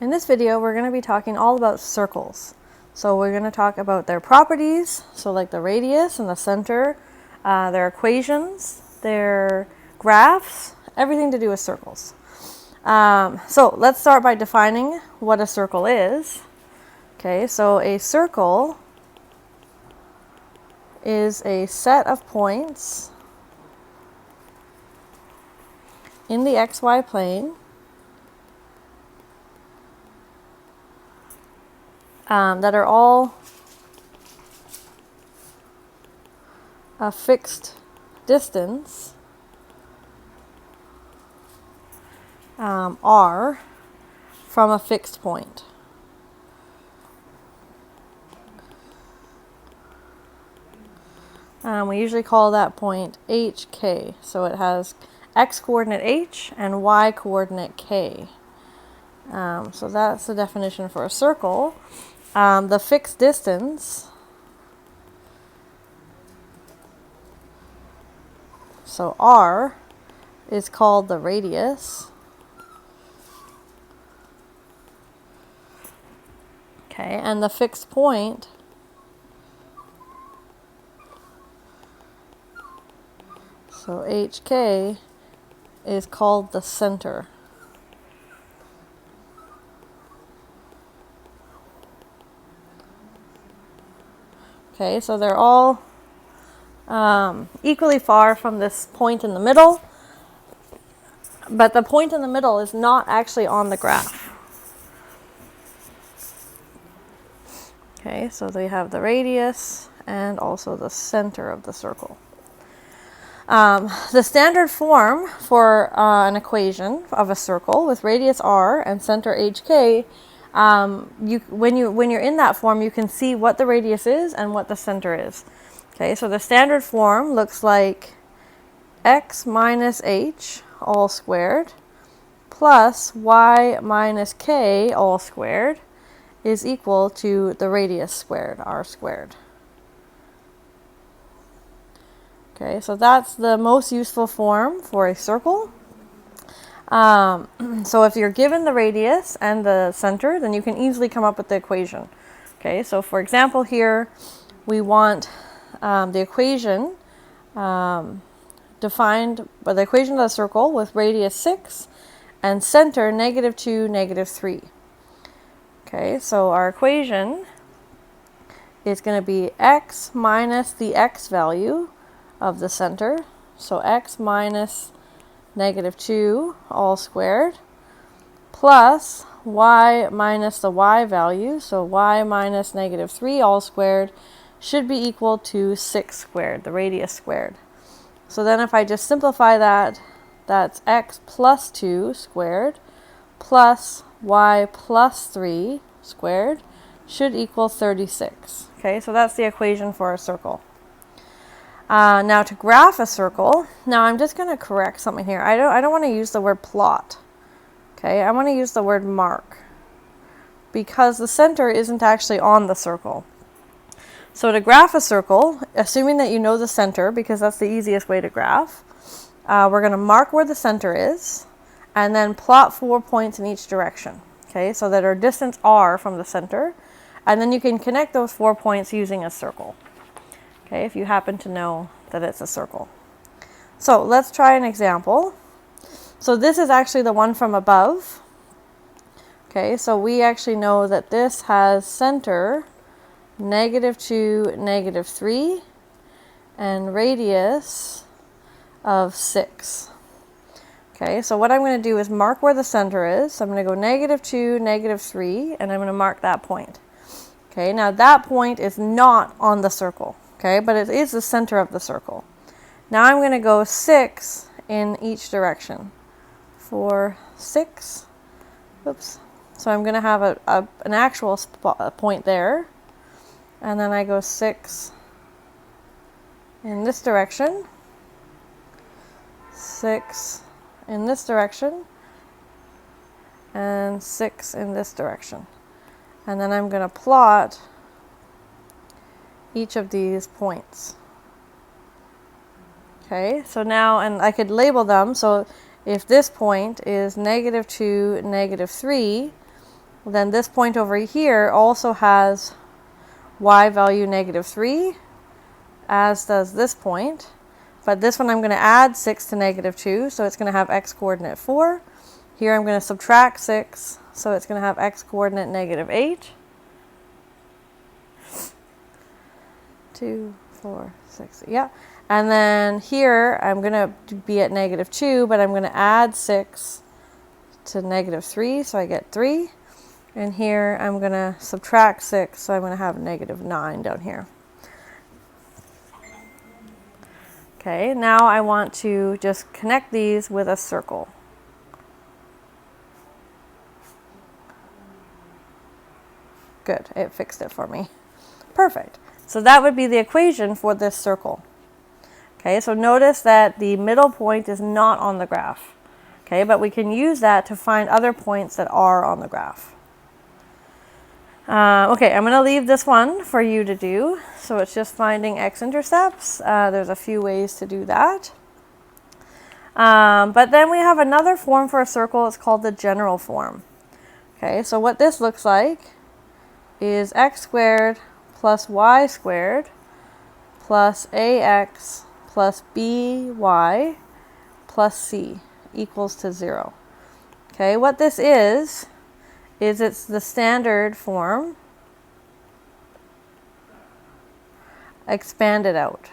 In this video, we're going to be talking all about circles. So we're going to talk about their properties, so like the radius and the center, their equations, their graphs, everything to do with circles. So let's start by defining what a circle is. Okay, so a circle is a set of points in the xy plane that are all a fixed distance r from a fixed point. We usually call that point HK. So it has x coordinate h and y coordinate k. So that's the definition for a circle. The fixed distance, so r, is called the radius. Okay, and the fixed point so HK is called the center. Okay, so they're all equally far from this point in the middle, but the point in the middle is not actually on the graph. Okay, so they have the radius and also the center of the circle. The standard form for an equation of a circle with radius r and center hk, when you're in that form, you can see what the radius is and what the center is. Okay, so the standard form looks like x minus h all squared plus y minus k all squared is equal to the radius squared, r squared. Okay, so that's the most useful form for a circle. So if you're given the radius and the center, then you can easily come up with the equation. Okay, so for example here, we want the equation defined by the equation of the circle with radius 6 and center -2, -3. Okay, so our equation is going to be x minus the x value of the center, so x minus -2 all squared plus y minus the y value, so y minus -3 all squared should be equal to 6 squared, the radius squared. So then if I just simplify that, that's x plus 2 squared plus y plus 3 squared should equal 36. Okay, so that's the equation for a circle. Now to graph a circle, now I'm just going to correct something here. I don't want to use the word plot. Okay, I want to use the word mark because the center isn't actually on the circle. So to graph a circle, assuming that you know the center, because that's the easiest way to graph, we're going to mark where the center is and then plot 4 points in each direction. Okay, so that our distance r from the center, and then you can connect those 4 points using a circle. Okay, if you happen to know that it's a circle. So let's try an example. So this is actually the one from above. Okay, so we actually know that this has center -2, -3 and radius of 6. Okay, so what I'm going to do is mark where the center is. So I'm going to go -2, -3, and I'm going to mark that point. Okay, now that point is not on the circle. Okay, but it is the center of the circle. Now I'm going to go 6 in each direction. 4, 6. Oops. So I'm going to have an actual point there. And then I go 6 in this direction. 6 in this direction. And 6 in this direction. And then I'm going to plot each of these points. Okay, so now, and I could label them, so if this point is -2, -3, then this point over here also has y value -3, as does this point. But this one I'm going to add 6 to -2, so it's going to have x coordinate 4. Here I'm going to subtract 6, so it's going to have x coordinate -8. 2, 4, 6, yeah. And then here I'm going to be at -2, but I'm going to add 6 to -3, so I get 3. And here I'm going to subtract 6, so I'm going to have -9 down here. Okay, now I want to just connect these with a circle. Good, it fixed it for me. Perfect. So that would be the equation for this circle. Okay, so notice that the middle point is not on the graph. Okay, but we can use that to find other points that are on the graph. Okay, I'm going to leave this one for you to do. So it's just finding x-intercepts. There's a few ways to do that. But then we have another form for a circle. It's called the general form. Okay, so what this looks like is x squared plus y squared plus ax plus by plus c equals to 0. Okay, what this is it's the standard form expanded out.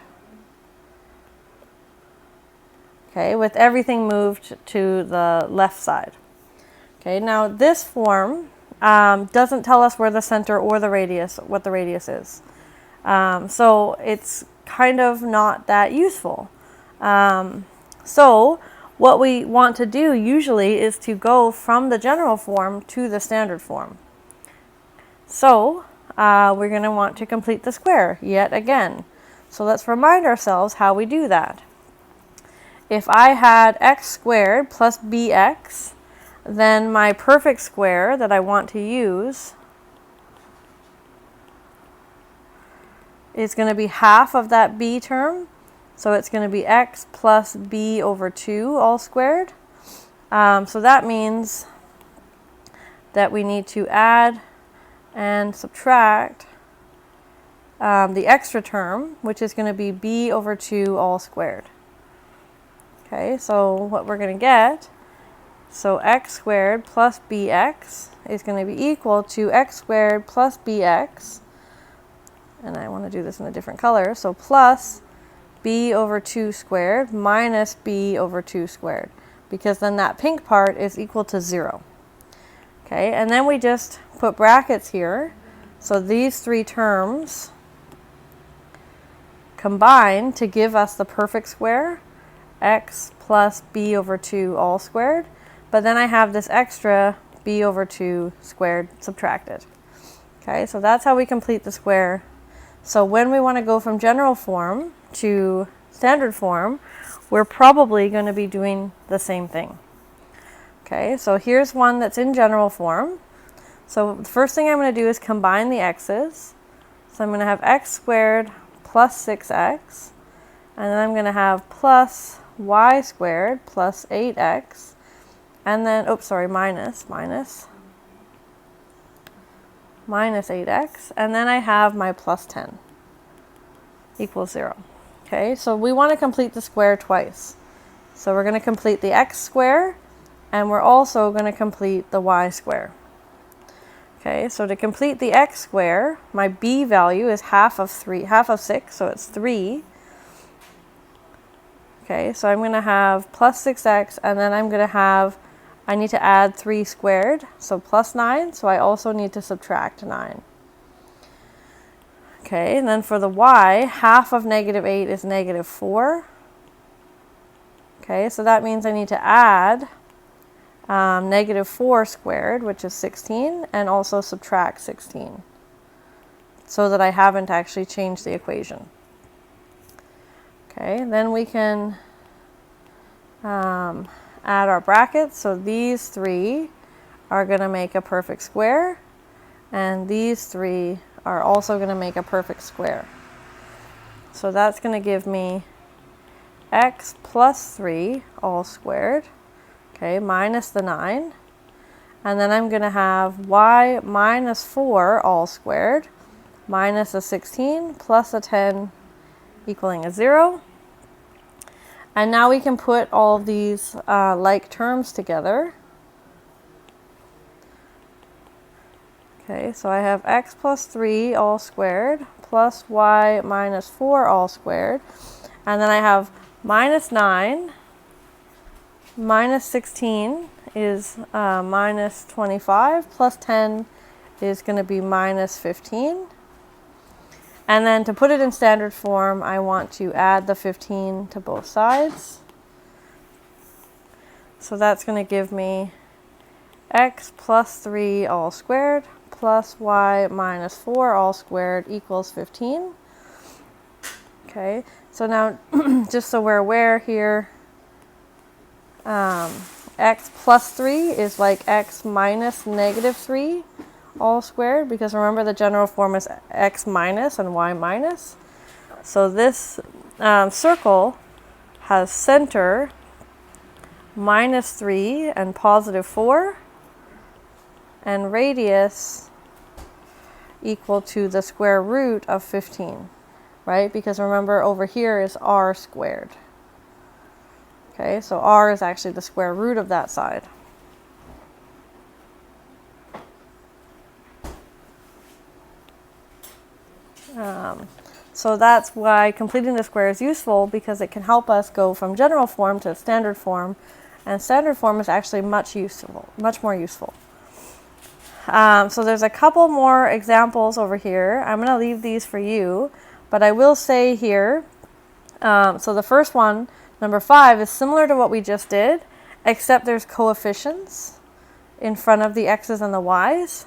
Okay, with everything moved to the left side. Okay, now this form doesn't tell us where the center or the radius, what the radius is. So it's kind of not that useful. So what we want to do usually is to go from the general form to the standard form. So we're going to want to complete the square yet again. So let's remind ourselves how we do that. If I had x squared plus bx, then my perfect square that I want to use is going to be half of that b term. So it's going to be x plus b over 2 all squared. So that means that we need to add and subtract the extra term, which is going to be b over 2 all squared. Okay, so what we're going to get, so x squared plus bx is going to be equal to x squared plus bx, and I want to do this in a different color, so plus b over 2 squared minus b over 2 squared, because then that pink part is equal to 0. Okay, and then we just put brackets here, so these three terms combine to give us the perfect square, x plus b over 2 all squared, but then I have this extra b over 2 squared subtracted. Okay, so that's how we complete the square. So when we want to go from general form to standard form, we're probably going to be doing the same thing. Okay, so here's one that's in general form. So the first thing I'm going to do is combine the x's. So I'm going to have x squared plus 6x, and then I'm going to have plus y squared plus 8x, and then, minus 8x, and then I have my plus 10 equals 0. Okay, so we want to complete the square twice. So we're going to complete the x square, and we're also going to complete the y square. Okay, so to complete the x square, my b value is half of 6, so it's 3. Okay, so I'm going to have plus 6x, and then I'm going to have, I need to add 3 squared, so plus 9, so I also need to subtract 9. Okay, and then for the y, half of -8 is -4. Okay, so that means I need to add -4 squared, which is 16, and also subtract 16, so that I haven't actually changed the equation. Okay, then we can add our brackets. So these three are going to make a perfect square, and these three are also going to make a perfect square. So that's going to give me x plus 3 all squared, okay, minus the 9. And then I'm going to have y minus 4 all squared minus a 16 plus a 10 equaling a 0. And now we can put all of these like terms together. Okay, so I have x plus 3 all squared plus y minus 4 all squared. And then I have minus 9 minus 16 is minus 25 plus 10 is going to be minus 15. And then to put it in standard form, I want to add the 15 to both sides. So that's going to give me x plus 3 all squared plus y minus 4 all squared equals 15. Okay, so now just so we're aware here, x plus 3 is like x minus negative 3 all squared, because remember the general form is x minus and y minus. So this circle has center minus 3 and positive 4, and radius equal to the square root of 15, right? Because remember over here is r squared. Okay, so r is actually the square root of that side. So that's why completing the square is useful, because it can help us go from general form to standard form, and standard form is actually much more useful. So there's a couple more examples over here. I'm going to leave these for you, but I will say here, so the first one, number 5, is similar to what we just did, except there's coefficients in front of the x's and the y's.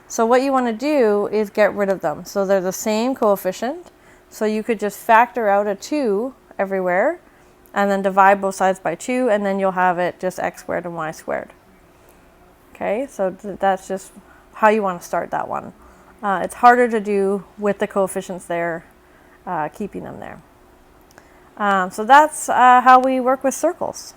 So what you want to do is get rid of them. So they're the same coefficient. So you could just factor out a 2 everywhere and then divide both sides by 2, and then you'll have it just x squared and y squared. Okay, so that's just how you want to start that one. It's harder to do with the coefficients there, keeping them there. So that's how we work with circles.